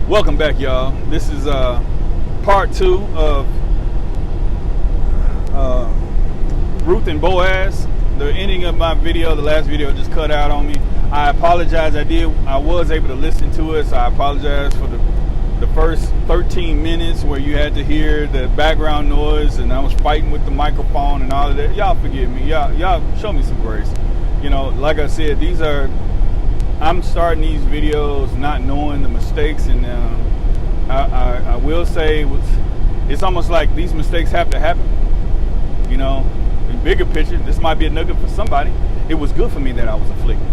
Welcome back, y'all. This is part 2 of Ruth and Boaz. The ending of my video, the last video, just cut out on me. I apologize. I was able to listen to it, so I apologize for the first 13 minutes where you had to hear the background noise and I was fighting with the microphone and all of that. Y'all forgive me. Y'all show me some grace. You know, like I said, I'm starting these videos not knowing the mistakes, and I will say it's almost like these mistakes have to happen. You know, in bigger picture, this might be a nugget for somebody. It was good for me that I was afflicted.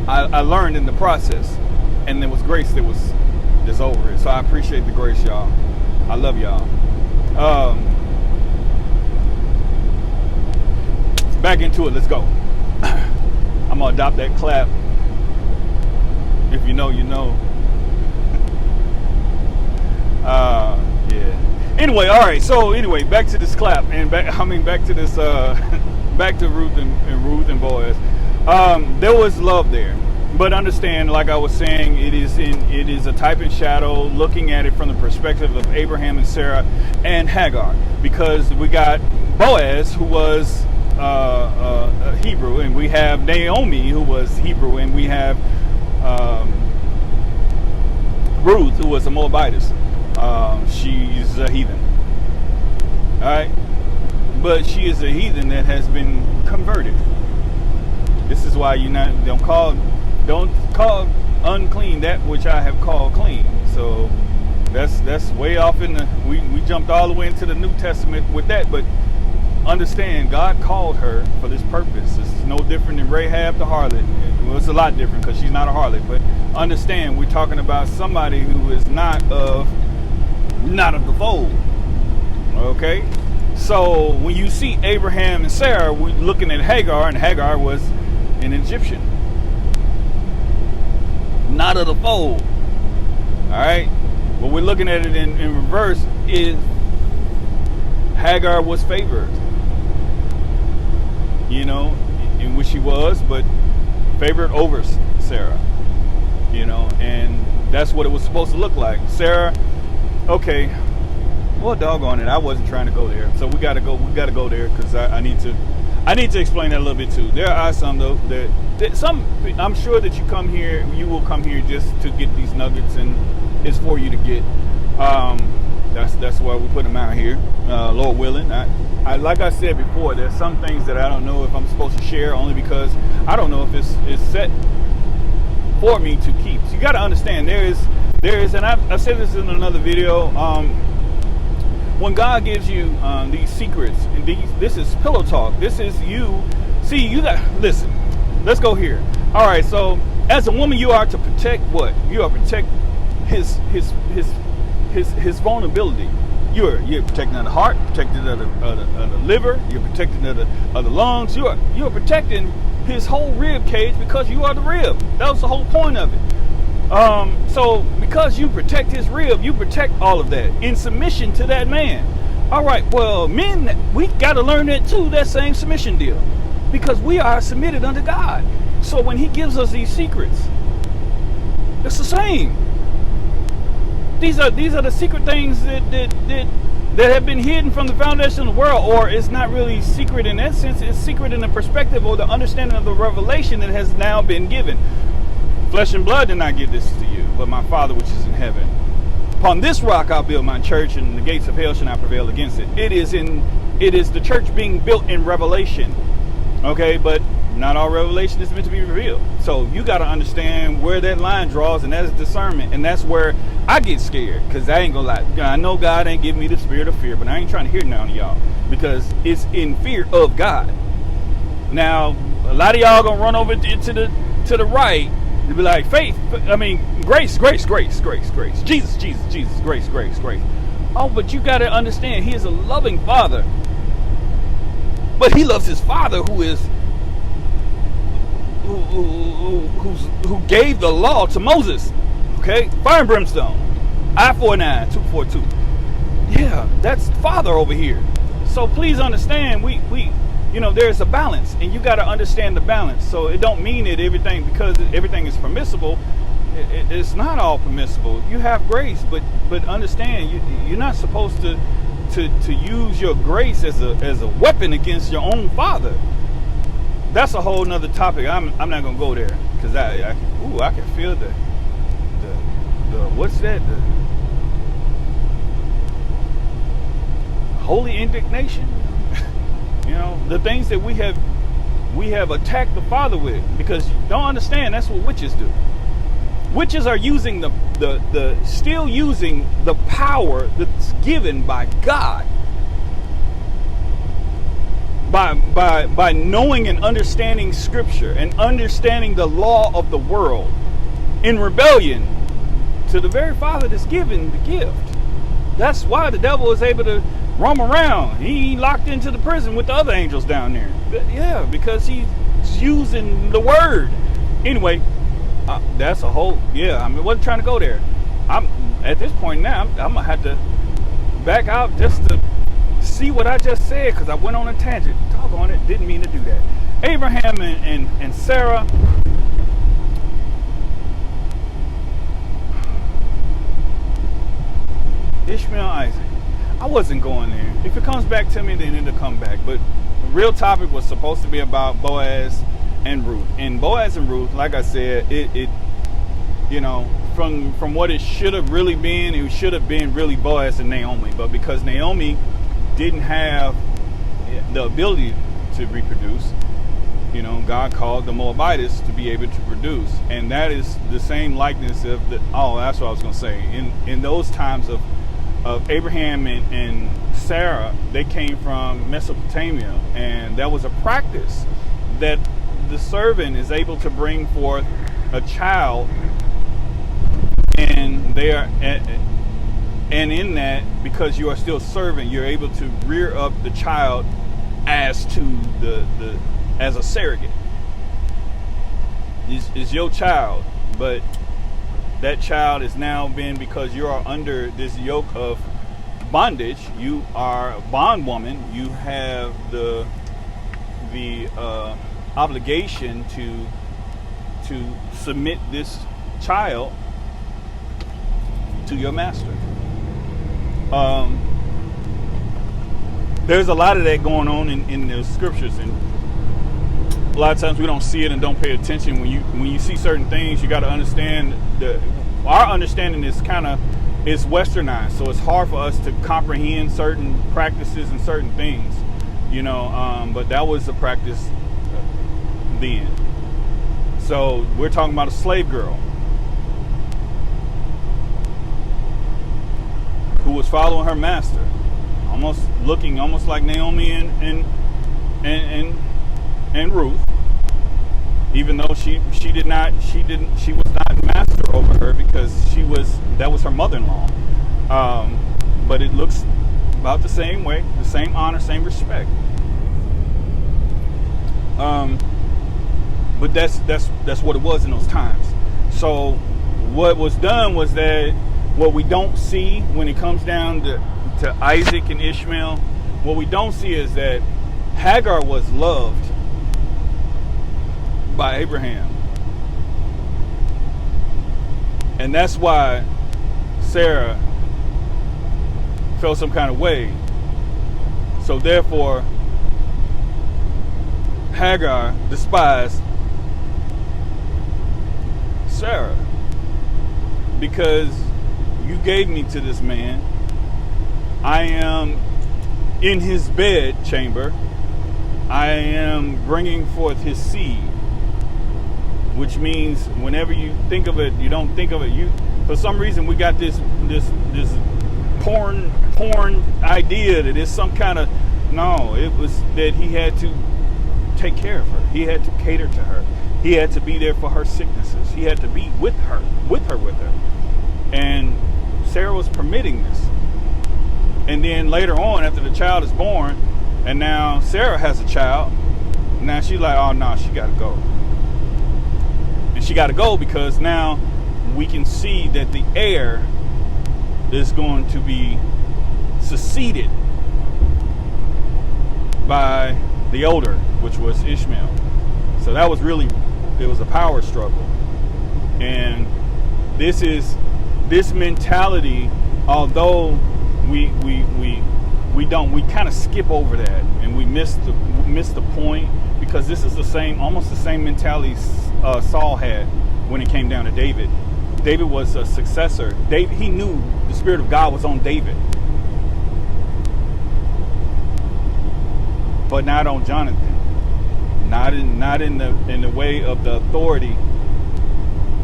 I learned in the process, and there was grace that's over it. So I appreciate the grace, y'all. I love y'all. Back into it. Let's go. I'm gonna adopt that clap. If you know, you know. Yeah. Anyway, all right. So anyway, back to this clap, and back to this. Back to Ruth and Boaz. There was love there, but understand, like I was saying, it is a type and shadow, looking at it from the perspective of Abraham and Sarah and Hagar, because we got Boaz, who was Hebrew, and we have Naomi, who was Hebrew, and we have Ruth, who was a Moabitess. She's a heathen. All right, but she is a heathen that has been converted. This is why you don't call unclean that which I have called clean. So that's way off in the. We jumped all the way into the New Testament with that, but understand, God called her for this purpose. It's no different than Rahab the harlot. Well, it's a lot different because she's not a harlot, but understand, we're talking about somebody who is not of the fold. Okay, so when you see Abraham and Sarah, we're looking at Hagar, and Hagar was an Egyptian, not of the fold. All right, but we're looking at it in reverse. Is Hagar was favored, you know, in which she was, but favored over Sarah, you know, and that's what it was supposed to look like. Sarah, okay, well, doggone it, I wasn't trying to go there, so we gotta go there because I need to explain that a little bit too. There are some though that some, I'm sure that you will come here just to get these nuggets, and it's for you to get. That's why we put them out here, Lord willing. I like I said before, there's some things that I don't know if I'm supposed to share, only because I don't know if it's set for me to keep. So you got to understand, there is, and I've said this in another video. When God gives you these secrets, and this is pillow talk. This is you. See, you got listen. Let's go here. All right. So as a woman, you are to protect what? You are to protect his vulnerability. You're protecting of the heart, protecting of the liver. You're protecting of the lungs. You are protecting his whole rib cage, because you are the rib. That was the whole point of it. So because you protect his rib, you protect all of that in submission to that man. All right. Well, men, we got to learn that too. That same submission deal, because we are submitted unto God. So when He gives us these secrets, it's the same. These are the secret things that have been hidden from the foundation of the world, or it's not really secret in that sense. It's secret in the perspective or the understanding of the revelation that has now been given. Flesh and blood did not give this to you, but my Father which is in heaven. Upon this rock I'll build my church, and the gates of hell shall not prevail against it. It is the church being built in revelation. Okay, but not all revelation is meant to be revealed. So you got to understand where that line draws, and that is discernment. And that's where I get scared, because I ain't gonna lie. I know God ain't giving me the spirit of fear, but I ain't trying to hear none of y'all, because it's in fear of God. Now, a lot of y'all gonna run over to the right and be like, faith, grace, Jesus, grace. Oh, but you got to understand, He is a loving Father, but He loves His Father who gave the law to Moses. Okay, fire and brimstone, I-49, 242. Yeah, that's Father over here. So please understand, we there's a balance, and you got to understand the balance. So it don't mean that because everything is permissible, it's not all permissible. You have grace, but understand you're not supposed to use your grace as a weapon against your own father. That's a whole nother topic. I'm not gonna go there, because I can feel the what's that, the holy indignation. The things that we have attacked the Father with, because you don't understand, that's what witches do. Witches are using still using the power that's given by God, by knowing and understanding Scripture and understanding the law of the world, in rebellion to the very Father that's given the gift. That's why the devil is able to roam around. He locked into the prison with the other angels down there. Yeah, because he's using the word. Anyway, that's a whole, I wasn't trying to go there. I'm at this point now, I'm gonna have to back out just to see what I just said, because I went on a tangent. Talk on it, didn't mean to do that. Abraham and Sarah. Ishmael, Isaac. I wasn't going there. If it comes back to me, then it'll come back. But the real topic was supposed to be about Boaz and Ruth. And Boaz and Ruth, like I said, it from what it should have really been, it should have been really Boaz and Naomi. But because Naomi didn't have the ability to reproduce, God called the Moabites to be able to produce. And that is the same likeness of that's what I was going to say. In those times of Abraham and Sarah, they came from Mesopotamia, and that was a practice that the servant is able to bring forth a child, and in that, because you are still servant, you're able to rear up the child as a surrogate. Is your child, but that child is now because you are under this yoke of bondage. You are a bondwoman. You have the obligation to submit this child to your master. There's a lot of that going on in the scriptures, and a lot of times we don't see it and don't pay attention. When you see certain things, you got to understand our understanding is is westernized, so it's hard for us to comprehend certain practices and certain things, but that was the practice then. So we're talking about a slave girl who was following her master, looking almost like Naomi and Ruth, even though she was not master over her, because that was her mother-in-law. But it looks about the same way, the same honor, same respect. But that's what it was in those times. So what was done was that what we don't see when it comes down to Isaac and Ishmael, what we don't see is that Hagar was loved by Abraham. And that's why Sarah felt some kind of way. So therefore, Hagar despised Sarah, because you gave me to this man. I am in his bed chamber. I am bringing forth his seed. Which means whenever you think of it, you don't think of it. For some reason, we got this porn idea that it's some kind of, no, it was that he had to take care of her. He had to cater to her. He had to be there for her sicknesses. He had to be with her. And Sarah was permitting this. And then later on, after the child is born, and now Sarah has a child, now she's like, oh no, she got to go. And she got to go because now we can see that the heir is going to be succeeded by the older, which was Ishmael. So that was really, it was a power struggle. And this mentality, although we kind of skip over that, and we miss the point, because this is almost the same mentality Saul had when it came down to David. David was a successor. He knew the Spirit of God was on David, but not on Jonathan. Not in the way of the authority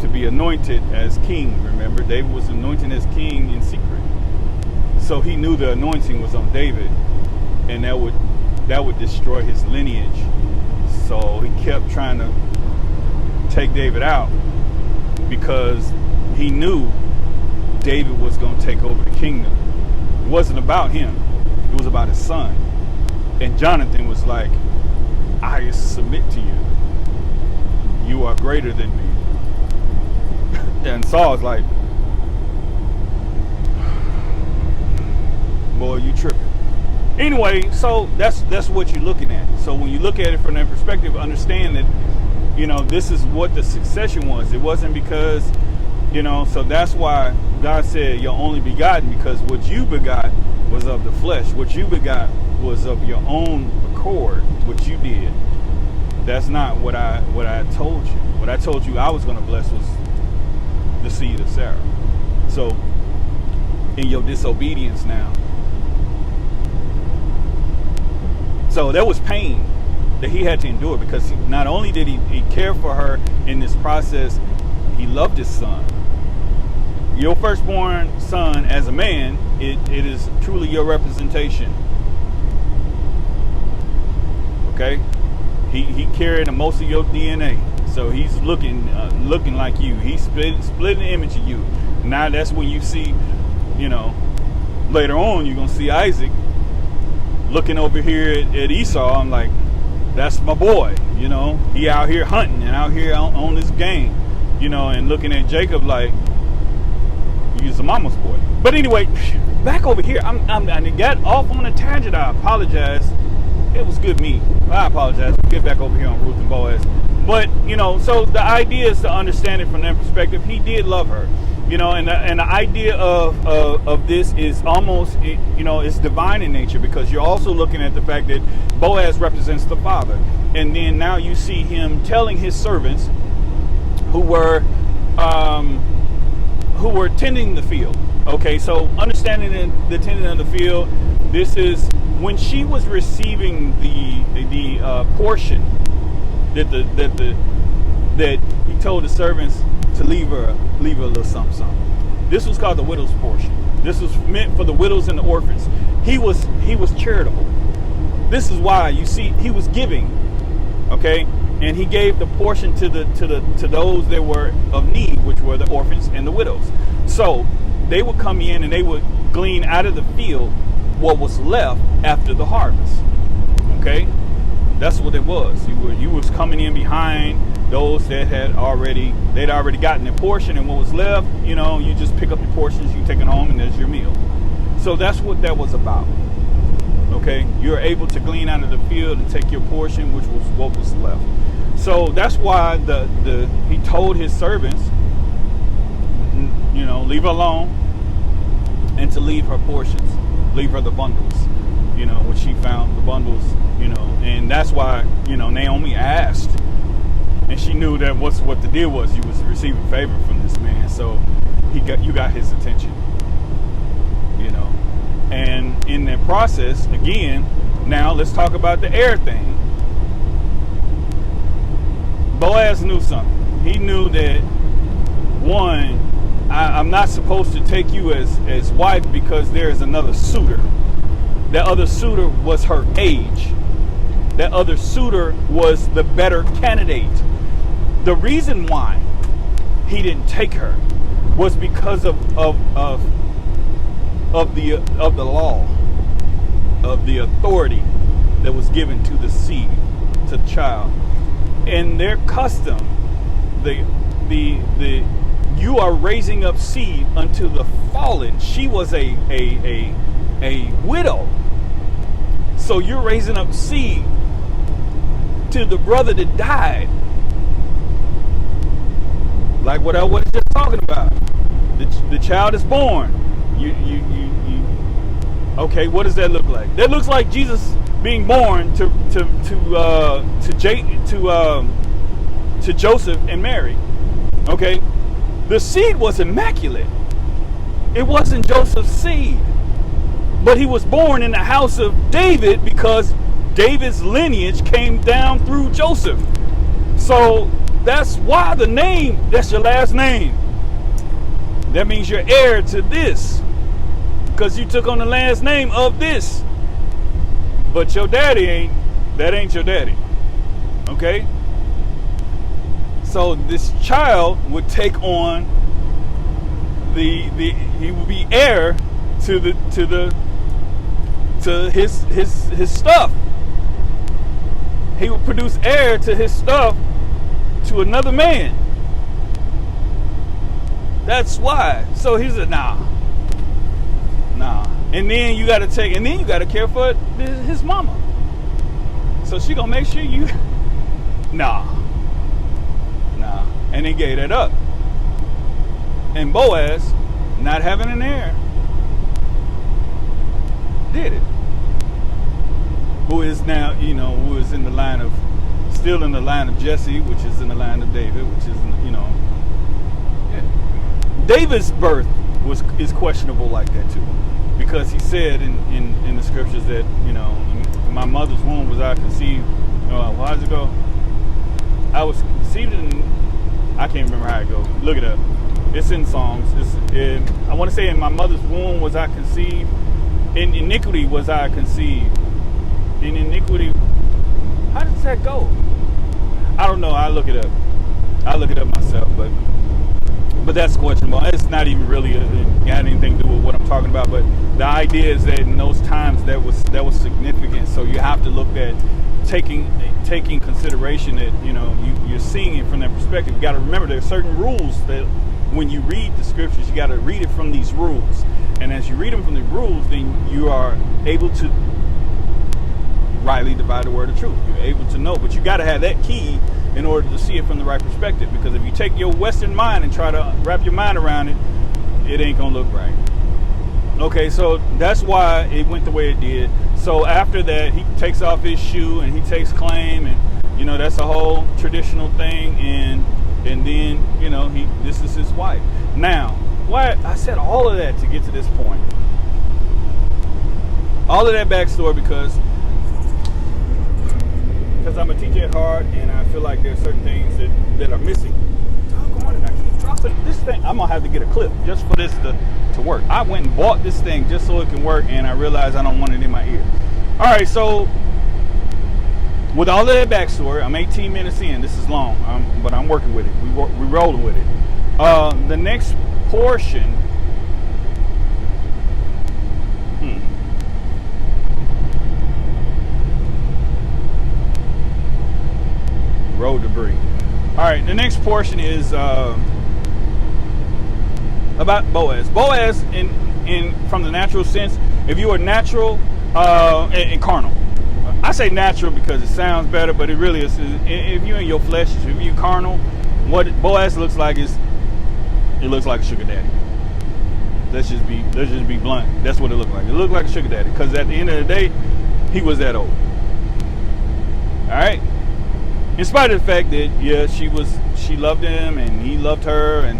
to be anointed as king. Remember, David was anointed as king in secret. So he knew the anointing was on David, and that would destroy his lineage. So he kept trying to take David out, because he knew David was going to take over the kingdom. It wasn't about him. It was about his son. And Jonathan was like, I submit to you. You are greater than me. And Saul's like, boy, you tripping. Anyway, so that's what you're looking at. So when you look at it from that perspective, understand that, this is what the succession was. It wasn't because, so that's why God said you're only begotten, because what you begot was of the flesh. What you begot was of your own accord, what you did. That's not what I told you. What I told you I was going to bless was the seed of Sarah. So in your disobedience now. So there was pain that he had to endure, because not only did he care for her in this process, he loved his son. Your firstborn son, as a man, it is truly your representation. Okay? He carried most of your DNA. So he's looking like you. He's split an image of you. Now that's when you see, later on you're going to see Isaac looking over here at Esau. I'm like, that's my boy. He out here hunting and out here on this game, and looking at Jacob like, he's a mama's boy. But anyway, back over here. I got off on a tangent. I apologize. It was good meat. I apologize. We'll get back over here on Ruth and Boaz. But, so the idea is to understand it from that perspective. He did love her, and the idea of this is almost, it's divine in nature, because you're also looking at the fact that Boaz represents the father. And then now you see him telling his servants who were tending the field. Okay, so understanding the tending of the field, this is when she was receiving the portion that he told the servants to leave her a little something. This was called the widow's portion. This was meant for the widows and the orphans. He was charitable. This is why you see he was giving, okay, and he gave the portion to those that were of need, which were the orphans and the widows. So they would come in and they would glean out of the field what was left after the harvest. Okay, that's what it was. You was coming in behind those that they'd already gotten their portion, and what was left, you just pick up your portions, you take it home, and there's your meal. So that's what that was about. Okay, you're able to glean out of the field and take your portion, which was what was left. So that's why he told his servants, leave her alone, and to leave her portions, leave her the bundles. When she found the bundles, and that's why Naomi asked, and she knew that what the deal was. You was receiving favor from this man, so you got his attention. And in that process, again, now let's talk about the heir thing. Boaz knew something. He knew that, one, I'm not supposed to take you as wife because there is another suitor. That other suitor was her age. That other suitor was the better candidate. The reason why he didn't take her was because of the law, of the authority that was given to the seed, to the child. In their custom, you are raising up seed unto the fallen. She was a widow. So you're raising up seed to the brother that died. Like what I was just talking about. The child is born. Okay, what does that look like? That looks like Jesus being born to Joseph and Mary. Okay, the seed was immaculate. It wasn't Joseph's seed, but he was born in the house of David because David's lineage came down through Joseph. So that's why the name, that's your last name. That means you're heir to this because you took on the last name of this. But your daddy ain't your daddy. Okay? So this child would take on he would be heir to his stuff. He would produce heir to his stuff to another man. That's why. So he said, nah. And then you gotta care for his mama. So she gonna make sure you nah. And they gave that up. And Boaz, not having an heir, did it. Who is now, who is in the line of, still in the line of Jesse, which is in the line of David, which is, David's birth is questionable like that too, because he said in the scriptures that in my mother's womb was I conceived. How does it go? I was conceived in. I can't remember how it goes. Look it up. It's in Psalms. I want to say in my mother's womb was I conceived. In iniquity was I conceived. In iniquity. How does that go? I don't know. I'll look it up. I'll look it up myself, but that's questionable. It's not even really got anything to do with what I'm talking about. But the idea is that in those times that was significant. So you have to look at taking consideration that you're seeing it from that perspective. You got to remember there are certain rules that when you read the scriptures, you got to read it from these rules. And as you read them from the rules, then you are able to rightly divide the word of truth. You're able to know, but you got to have that key in order to see it from the right perspective. Because if you take your Western mind and try to wrap your mind around it, it ain't gonna look right. Okay, so that's why it went the way it did. So after that, he takes off his shoe and he takes claim, and that's a whole traditional thing. And then this is his wife. Now, why I said all of that to get to this point, all of that backstory, because I'm a teacher at heart, and I feel like there's certain things that are missing. And I keep dropping this thing. I'm gonna have to get a clip just for this to work. I went and bought this thing just so it can work, and I realized I don't want it in my ear. All right, so with all of that backstory, I'm 18 minutes in. This is long, but I'm working with it. We're rolling with it. The next portion. Road debris. All right, the next portion is about Boaz. Boaz, in from the natural sense, if you are natural and carnal, I say natural because it sounds better, but it really is. If you're in your flesh, if you're carnal, what Boaz looks like is it looks like a sugar daddy. Let's just be blunt. That's what it looked like. It looked like a sugar daddy because at the end of the day, he was that old. All right. In spite of the fact that she loved him and he loved her and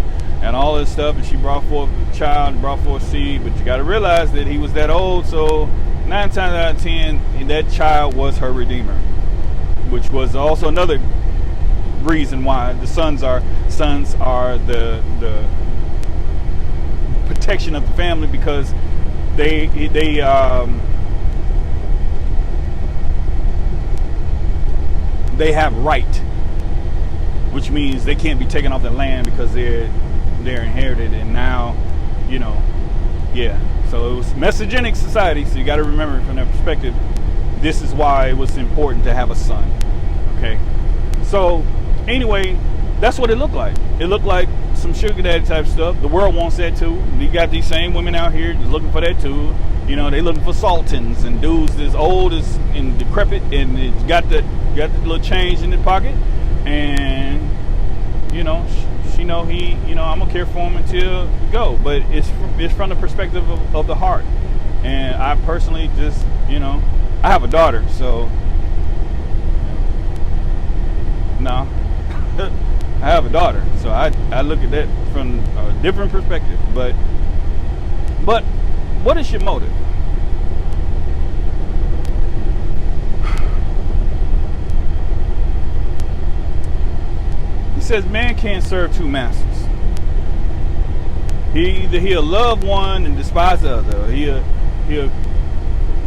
all this stuff, and she brought forth a child and brought forth seed, but you got to realize that he was that old. So 9 times out of 10, that child was her redeemer, which was also another reason why the sons are the protection of the family, because they have right, which means they can't be taken off the land because they're inherited. And now, so it was messianic society. So you got to remember from that perspective, this is why it was important to have a son. Okay. So anyway, that's what it looked like. It looked like some sugar daddy type stuff. The world wants that too. You got these same women out here just looking for that too. They looking for sultans and dudes as old as and decrepit, and it's got the got the little change in the pocket, and you know, she know he, you know, I'm gonna care for him until we go. But it's from the perspective of the heart. And I personally just, you know, I have a daughter, so no, I have a daughter, so I look at that from a different perspective. But what is your motive? He says man can't serve two masters. He'll love one and despise the other. He'll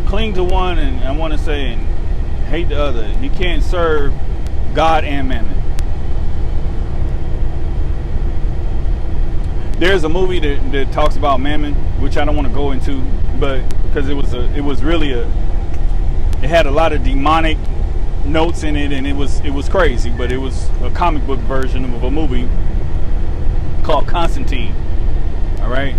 cling to one and I want to say and hate the other. He can't serve God and mammon. There's a movie that talks about mammon, which I don't want to go into, but because it had a lot of demonic notes in it, and it was crazy. But it was a comic book version of a movie called Constantine. All right.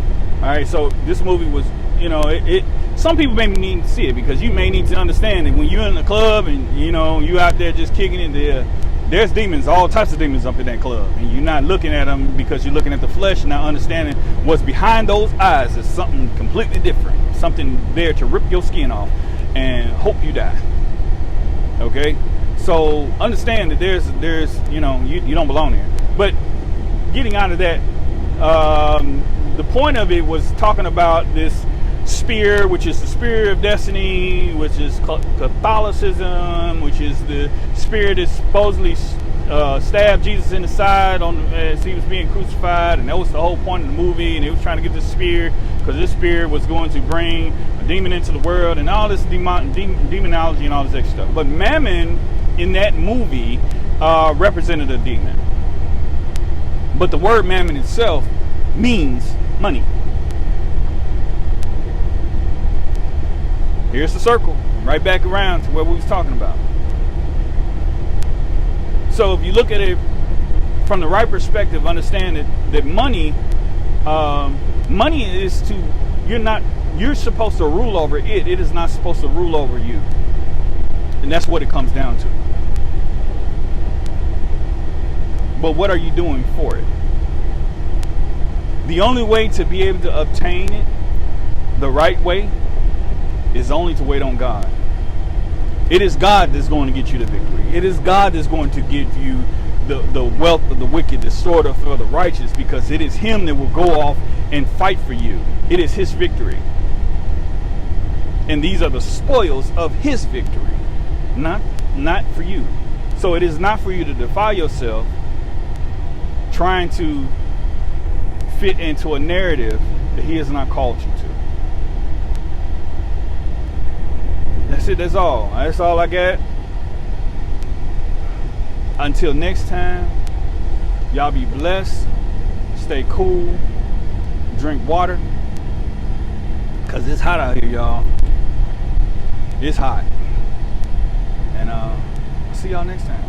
So this movie was, you know, it. Some people may need to see it because you may need to understand that when you're in the club and you know you out there just kicking it there. There's demons, all types of demons up in that club. And you're not looking at them because you're looking at the flesh and not understanding what's behind those eyes is something completely different. Something there to rip your skin off and hope you die. Okay? So understand that there's you know, you don't belong there. But getting out of that, the point of it was talking about this spear, which is the spear of destiny, which is Catholicism, which is the spear that supposedly stabbed Jesus in the side as he was being crucified, and that was the whole point of the movie. And they was trying to get this spear because this spear was going to bring a demon into the world and all this demonology and all this extra stuff. But mammon in that movie represented a demon, but the word mammon itself means money. Here's the circle, right back around to what we was talking about. So if you look at it from the right perspective, understand that money is you're supposed to rule over it. It is not supposed to rule over you. And that's what it comes down to. But what are you doing for it? The only way to be able to obtain it the right way is only to wait on God. It is God that's going to get you the victory. It is God that's going to give you the wealth of the wicked, the sword of the righteous, because it is Him that will go off and fight for you. It is His victory. And these are the spoils of His victory, not for you. So it is not for you to defile yourself trying to fit into a narrative that He has not called you to. That's it. That's all. That's all I got. Until next time, y'all be blessed. Stay cool. Drink water. Because it's hot out here, y'all. It's hot. And see y'all next time.